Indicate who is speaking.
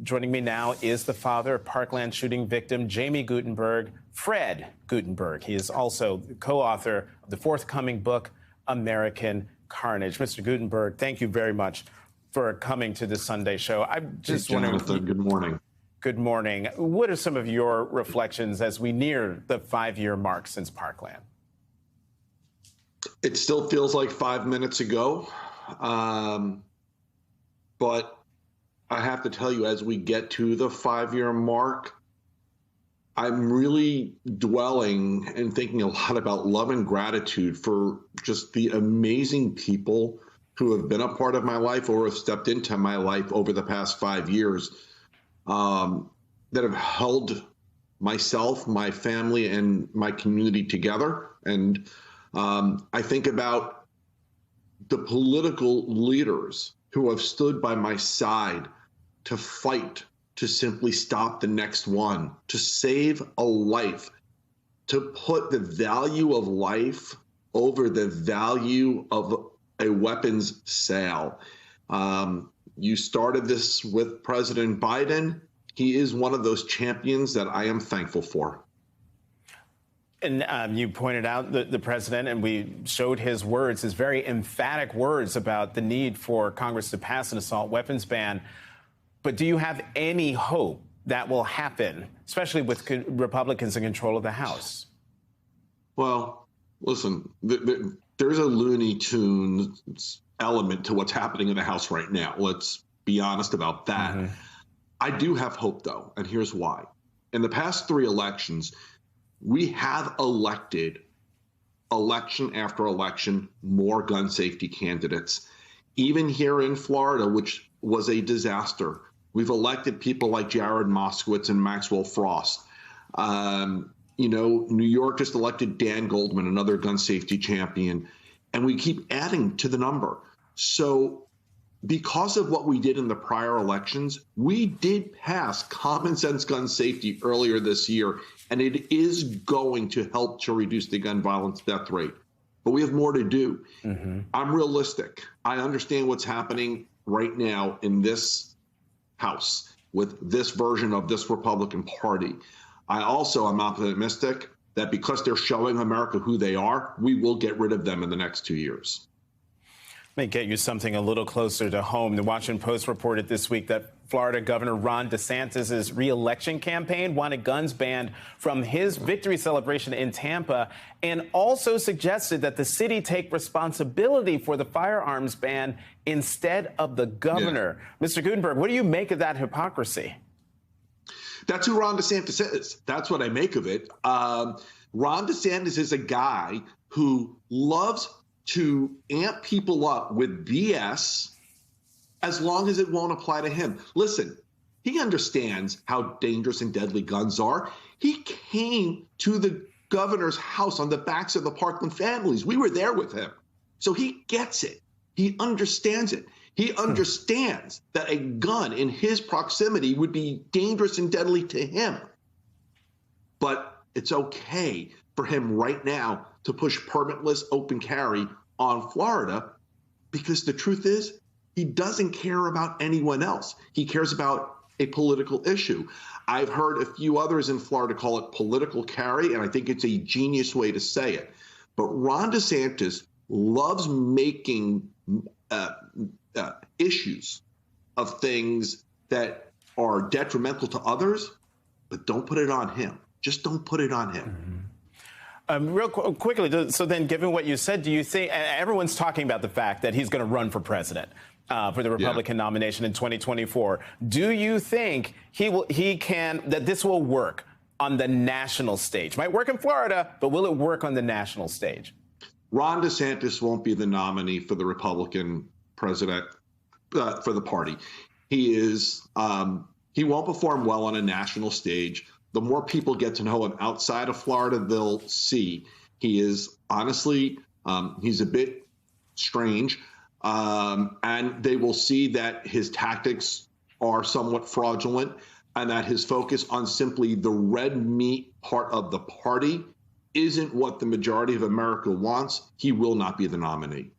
Speaker 1: Joining me now is the father of Parkland shooting victim Jaime Guttenberg, Fred Guttenberg. He is also the co-author of the forthcoming book, American Carnage. Mr. Guttenberg, thank you very much for coming to the Sunday show. I'm just wondering.
Speaker 2: Jonathan, good morning.
Speaker 1: Good morning. What are some of your reflections as we near the 5-year mark since Parkland?
Speaker 2: It still feels like 5 minutes ago, but I have to tell you, as we get to the 5-year mark, I'm really dwelling and thinking a lot about love and gratitude for just the amazing people who have been a part of my life or have stepped into my life over the past 5 years, that have held myself, my family, and my community together. And I think about the political leaders who have stood by my side to fight, to simply stop the next one, to save a life, to put the value of life over the value of a weapons sale. You started this with President Biden. He is one of those champions that I am thankful for.
Speaker 1: And you pointed out the president, and we showed his words, his very emphatic words about the need for Congress to pass an assault weapons ban. But do you have any hope that will happen, especially with Republicans in control of the House?
Speaker 2: Well, listen, there's a Looney Tunes element to what's happening in the House right now. Let's be honest about that. Mm-hmm. I do have hope, though, and here's why. In the past 3 elections, we have elected, election after election, more gun safety candidates. Even here in Florida, which was a disaster, we've elected people like Jared Moskowitz and Maxwell Frost. New York just elected Dan Goldman, another gun safety champion, and we keep adding to the number. So because of what we did in the prior elections, we did pass common sense gun safety earlier this year, and it is going to help to reduce the gun violence death rate. But we have more to do. Mm-hmm. I'm realistic. I understand what's happening right now in this House with this version of this Republican Party. I also am optimistic that because they're showing America who they are, we will get rid of them in the next 2 years.
Speaker 1: Let me get you something a little closer to home. The Washington Post reported this week that Florida Governor Ron DeSantis' re-election campaign wanted guns banned from his victory celebration in Tampa, and also suggested that the city take responsibility for the firearms ban instead of the governor. Yeah. Mr. Guttenberg, what do you make of that hypocrisy?
Speaker 2: That's who Ron DeSantis is. That's what I make of it. Ron DeSantis is a guy who loves to amp people up with BS as long as it won't apply to him. Listen, he understands how dangerous and deadly guns are. He came to the governor's house on the backs of the Parkland families. We were there with him. So he gets it. He understands it. He understands that a gun in his proximity would be dangerous and deadly to him. But it's okay for him right now to push permitless open carry on Florida, because the truth is he doesn't care about anyone else. He cares about a political issue. I've heard a few others in Florida call it political carry, and I think it's a genius way to say it. But Ron DeSantis loves making issues of things that are detrimental to others, but don't put it on him. Just don't put it on him.
Speaker 1: Mm-hmm. Real quickly, so then given what you said, do you think everyone's talking about the fact that he's going to run for president for the Republican nomination in 2024? Do you think that this will work on the national stage? Might work in Florida, but will it work on the national stage?
Speaker 2: Ron DeSantis won't be the nominee for the Republican president for the party. He won't perform well on a national stage. The more people get to know him outside of Florida, they'll see he is honestly, he's a bit strange. And they will see that his tactics are somewhat fraudulent and that his focus on simply the red meat part of the party isn't what the majority of America wants. He will not be the nominee.